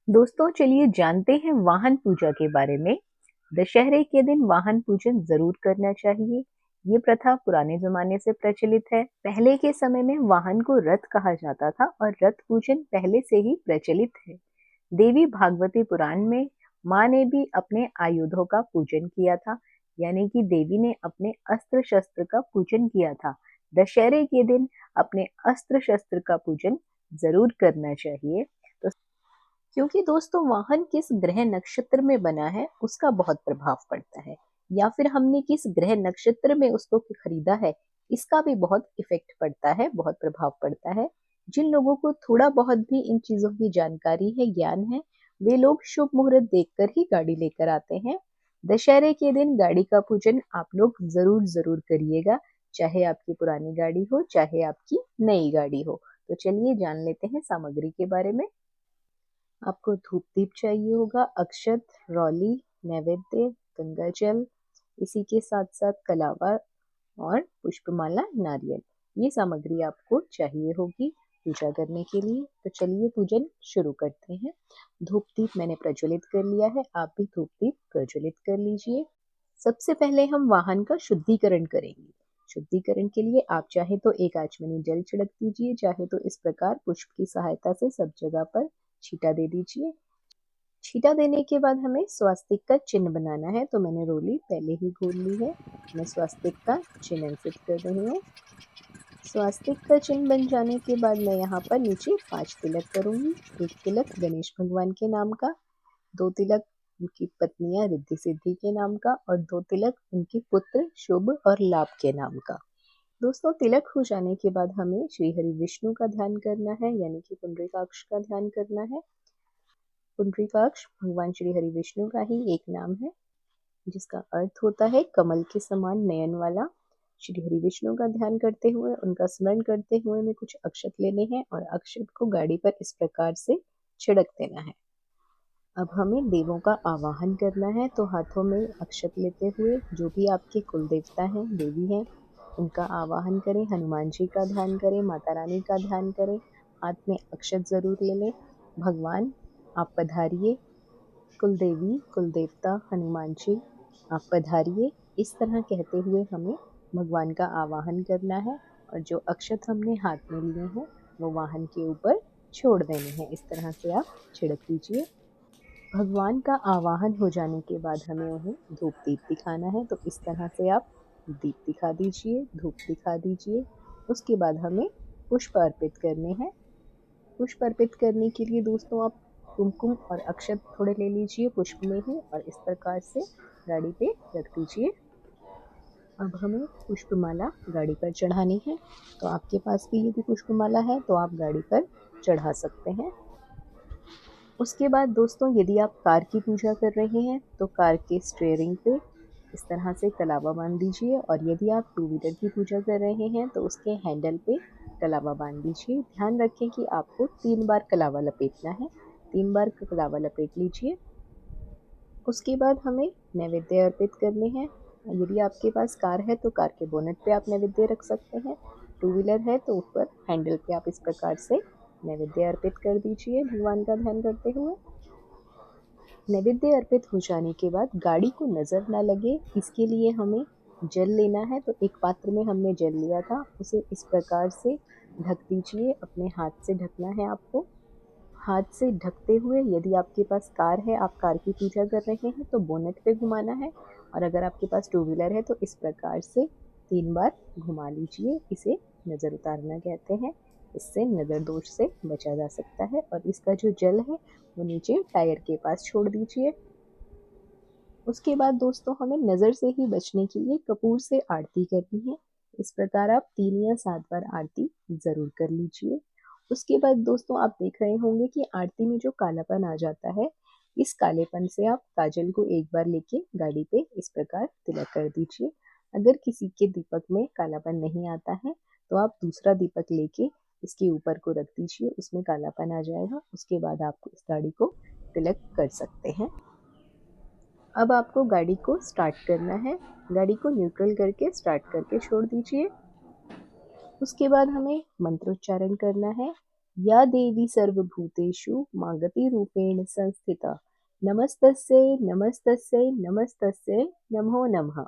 दोस्तों चलिए जानते हैं वाहन पूजा के बारे में। दशहरे के दिन वाहन पूजन जरूर करना चाहिए। ये प्रथा पुराने जमाने से प्रचलित है। पहले के समय में वाहन को रथ कहा जाता था और रथ पूजन पहले से ही प्रचलित है। देवी भागवती पुराण में माँ ने भी अपने आयुधों का पूजन किया था, यानी कि देवी ने अपने अस्त्र शस्त्र का पूजन किया था। दशहरे के दिन अपने अस्त्र शस्त्र का पूजन जरूर करना चाहिए। तो क्योंकि दोस्तों वाहन किस ग्रह नक्षत्र में बना है उसका बहुत प्रभाव पड़ता है, या फिर हमने किस ग्रह नक्षत्र में उसको खरीदा है इसका भी बहुत इफेक्ट पड़ता है, बहुत प्रभाव पड़ता है। जिन लोगों को थोड़ा बहुत भी इन चीजों की जानकारी है, ज्ञान है, वे लोग शुभ मुहूर्त देखकर ही गाड़ी लेकर आते हैं। दशहरे के दिन गाड़ी का पूजन आप लोग जरूर जरूर करिएगा, चाहे आपकी पुरानी गाड़ी हो चाहे आपकी नई गाड़ी हो। तो चलिए जान लेते हैं सामग्री के बारे में। आपको धूप दीप चाहिए होगा, अक्षत, रौली, नैवेद्य, गंगा जल, इसी के साथ साथ कलावा और पुष्पमाला, नारियल। ये सामग्री आपको चाहिए होगी पूजा करने के लिए। तो चलिए पूजन शुरू करते हैं। धूप दीप मैंने प्रज्वलित कर लिया है, आप भी धूप दीप प्रज्वलित कर लीजिए। सबसे पहले हम वाहन का शुद्धिकरण करेंगे। शुद्धिकरण के लिए आप चाहे तो एक आचमनी जल छिड़क दीजिए, चाहे तो इस प्रकार पुष्प की सहायता से सब जगह पर छींटा दे दीजिए। छींटा देने के बाद हमें स्वास्तिक का चिन्ह बनाना है, तो मैंने रोली पहले ही घोल ली है। मैं स्वास्तिक का चिन्ह अंकित कर रही हूँ। स्वास्तिक का चिन्ह बन जाने के बाद मैं यहाँ पर नीचे 5 तिलक करूंगी। एक तिलक गणेश भगवान के नाम का, 2 तिलक उनकी पत्नियां रिद्धि सिद्धि के नाम का, और 2 तिलक उनके पुत्र शुभ और लाभ के नाम का। दोस्तों तिलक हो जाने के बाद हमें श्री हरि विष्णु का ध्यान करना है, यानी कि पुंडरीकाक्ष का ध्यान करना है। पुंडरीकाक्ष भगवान श्री हरि विष्णु का ही एक नाम है, जिसका अर्थ होता है कमल के समान नयन वाला। श्री हरि विष्णु का ध्यान करते हुए, उनका स्मरण करते हुए हमें कुछ अक्षत लेने हैं और अक्षत को गाड़ी पर इस प्रकार से छिड़क देना है। अब हमें देवों का आवाहन करना है, तो हाथों में अक्षत लेते हुए जो भी आपके कुल देवता हैं, देवी हैं, उनका आवाहन करें। हनुमान जी का ध्यान करें, माता रानी का ध्यान करें, हाथ में अक्षत जरूर ले लें। भगवान आप पधारिए, कुल देवी कुल देवता हनुमान जी आप पधारिए, इस तरह कहते हुए हमें भगवान का आवाहन करना है। और जो अक्षत हमने हाथ में लिए हैं वो वाहन के ऊपर छोड़ देने हैं। इस तरह से आप छिड़क दीजिए। भगवान का आवाहन हो जाने के बाद हमें उन्हें धूप दीप दिखाना है, तो इस तरह से आप दीप दिखा दीजिए, धूप दिखा दीजिए। उसके बाद हमें पुष्प अर्पित करने हैं। पुष्प अर्पित करने के लिए दोस्तों आप कुमकुम और अक्षत थोड़े ले लीजिए पुष्प में ही, और इस प्रकार से गाड़ी पे रख दीजिए। अब हमें पुष्पमाला गाड़ी पर चढ़ानी है, तो आपके पास भी यदि पुष्पमाला है तो आप गाड़ी पर चढ़ा सकते हैं। उसके बाद दोस्तों यदि आप कार की पूजा कर रहे हैं तो कार के स्टीयरिंग पे इस तरह से कलावा बांध दीजिए, और यदि आप टू व्हीलर की पूजा कर रहे हैं तो उसके हैंडल पे कलावा बांध दीजिए। ध्यान रखें कि आपको 3 बार कलावा लपेटना है, 3 बार कलावा लपेट लीजिए। उसके बाद हमें नैवेद्य अर्पित करने हैं। यदि आपके पास कार है तो कार के बोनट पे आप नैवेद्य रख सकते हैं, टू व्हीलर है तो ऊपर हैंडल पे आप इस प्रकार से नैवेद्य अर्पित कर दीजिए भगवान का ध्यान करते हुए। नैवेद्य अर्पित हो जाने के बाद गाड़ी को नजर ना लगे इसके लिए हमें जल लेना है, तो एक पात्र में हमने जल लिया था, उसे इस प्रकार से ढक दीजिए। अपने हाथ से ढकना है आपको। हाथ से ढकते हुए यदि आपके पास कार है, आप कार की पूजा कर रहे हैं तो बोनट पे घुमाना है, और अगर आपके पास टू व्हीलर है तो इस प्रकार से 3 बार घुमा लीजिए। इसे नज़र उतारना कहते हैं। इससे नज़र दोष से बचा जा सकता है। और इसका जो जल है वो नीचे टायर के पास छोड़ दीजिए। उसके बाद दोस्तों हमें नज़र से ही बचने के लिए कपूर से आरती करनी है। इस प्रकार आप 3 या 7 बार आरती ज़रूर कर लीजिए। उसके बाद दोस्तों आप देख रहे होंगे कि आरती में जो कालापन आ जाता है, इस कालेपन से आप काजल को एक बार लेके गाड़ी पे इस प्रकार तिलक कर दीजिए। अगर किसी के दीपक में कालापन नहीं आता है तो आप दूसरा दीपक लेके इसके ऊपर को रख दीजिए, उसमें कालापन आ जाएगा। उसके बाद आप इस गाड़ी को तिलक कर सकते हैं। अब आपको गाड़ी को स्टार्ट करना है। गाड़ी को न्यूट्रल करके स्टार्ट करके छोड़ दीजिए। उसके बाद हमें मंत्रोच्चारण करना है। या देवी सर्वभूतेषु मागति रूपेण संस्थिता नमस्तस्यै नमस्तस्यै नमस्तस्यै नमो नमः।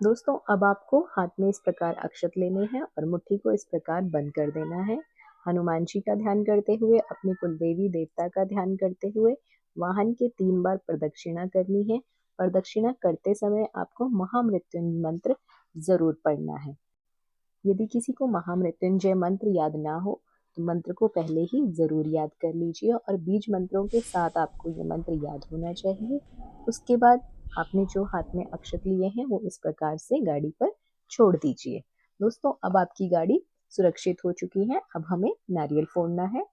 दोस्तों अब आपको हाथ में इस प्रकार अक्षत लेने हैं और मुट्ठी को इस प्रकार बंद कर देना है। हनुमान जी का ध्यान करते हुए, अपनी कुल देवी देवता का ध्यान करते हुए वाहन के 3 बार प्रदक्षिणा करनी है। प्रदक्षिणा करते समय आपको महामृत्युंजय मंत्र जरूर पढ़ना है। यदि किसी को महामृत्युंजय मंत्र याद ना हो तो मंत्र को पहले ही जरूर याद कर लीजिए और बीज मंत्रों के साथ आपको ये मंत्र याद होना चाहिए। उसके बाद आपने जो हाथ में अक्षत लिए हैं वो इस प्रकार से गाड़ी पर छोड़ दीजिए। दोस्तों अब आपकी गाड़ी सुरक्षित हो चुकी है। अब हमें नारियल फोड़ना है।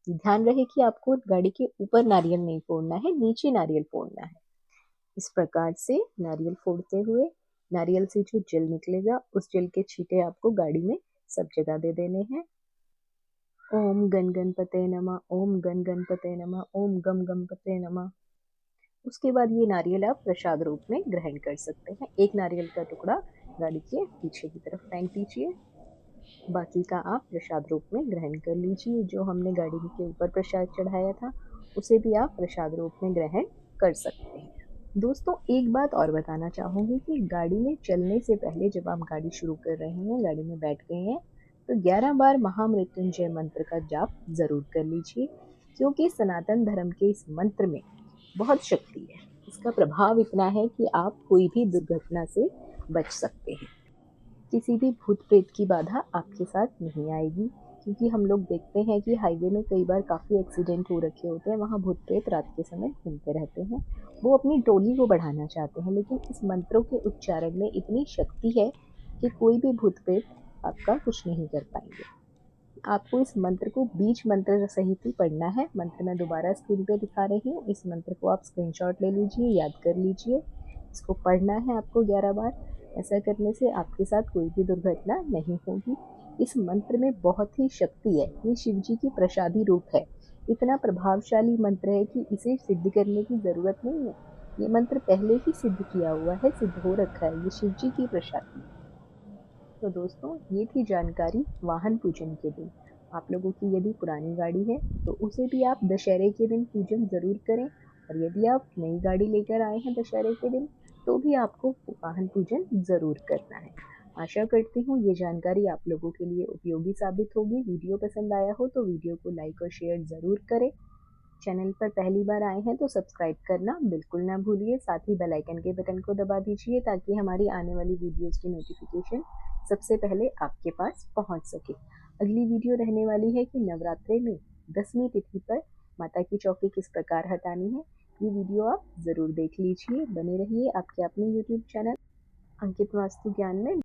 ध्यान रहे कि आपको गाड़ी के ऊपर नारियल नहीं फोड़ना है, नीचे नारियल फोड़ना है। इस प्रकार से नारियल फोड़ते हुए नारियल से जो जल निकलेगा उस जल के छींटे आपको गाड़ी में सब जगह दे देने हैं। ओम गण गणपते नमः, ओम गण गणपते नमः, ओम गम गणपते नमः। उसके बाद ये नारियल आप प्रसाद रूप में ग्रहण कर सकते हैं। एक नारियल का टुकड़ा गाड़ी के पीछे की तरफ फेंक दीजिए, बाकी का आप प्रसाद रूप में ग्रहण कर लीजिए। जो हमने गाड़ी के ऊपर प्रसाद चढ़ाया था उसे भी आप प्रसाद रूप में ग्रहण कर सकते हैं। दोस्तों एक बात और बताना चाहूँगी कि गाड़ी में चलने से पहले जब आप गाड़ी शुरू कर रहे हैं, गाड़ी में बैठ गए हैं, तो 11 बार महामृत्युंजय मंत्र का जाप जरूर कर लीजिए, क्योंकि सनातन धर्म के इस मंत्र में बहुत शक्ति है। इसका प्रभाव इतना है कि आप कोई भी दुर्घटना से बच सकते हैं। किसी भी भूत प्रेत की बाधा आपके साथ नहीं आएगी, क्योंकि हम लोग देखते हैं कि हाईवे में कई बार काफ़ी एक्सीडेंट हो रखे होते हैं। वहाँ भूत प्रेत रात के समय घूमते रहते हैं। वो अपनी टोली को बढ़ाना चाहते हैं, लेकिन इस मंत्रों के उच्चारण में इतनी शक्ति है कि कोई भी भूत प्रेत आपका कुछ नहीं कर पाएंगे। आपको इस मंत्र को बीज मंत्र सहित ही पढ़ना है। मंत्र मैं दोबारा स्क्रीन पे दिखा रही हूँ। इस मंत्र को आप स्क्रीनशॉट ले लीजिए, याद कर लीजिए। इसको पढ़ना है आपको 11 बार। ऐसा करने से आपके साथ कोई भी दुर्घटना नहीं होगी। इस मंत्र में बहुत ही शक्ति है। ये शिव जी की प्रसादी रूप है। इतना प्रभावशाली मंत्र है कि इसे सिद्ध करने की जरूरत नहीं है। ये मंत्र पहले ही सिद्ध किया हुआ है, सिद्ध हो रखा है। ये शिव जी की प्रसादी है। तो दोस्तों ये थी जानकारी वाहन पूजन के दिन। आप लोगों की यदि पुरानी गाड़ी है तो उसे भी आप दशहरे के दिन पूजन जरूर करें, और यदि आप नई गाड़ी लेकर आए हैं दशहरे के दिन तो भी आपको वाहन पूजन जरूर करना है। आशा करती हूँ ये जानकारी आप लोगों के लिए उपयोगी साबित होगी। वीडियो पसंद आया हो तो वीडियो को लाइक और शेयर जरूर करें। चैनल पर पहली बार आए हैं तो सब्सक्राइब करना बिल्कुल ना भूलिए। साथ ही बेल आइकन के बटन को दबा दीजिए ताकि हमारी आने वाली वीडियोस की नोटिफिकेशन सबसे पहले आपके पास पहुंच सके। अगली वीडियो रहने वाली है कि नवरात्रि में 10वीं तिथि पर माता की चौकी किस प्रकार हटानी है। ये वीडियो आप जरूर देख लीजिए। बने रहिए आपके अपने यूट्यूब चैनल अंकित वास्तु ज्ञान में।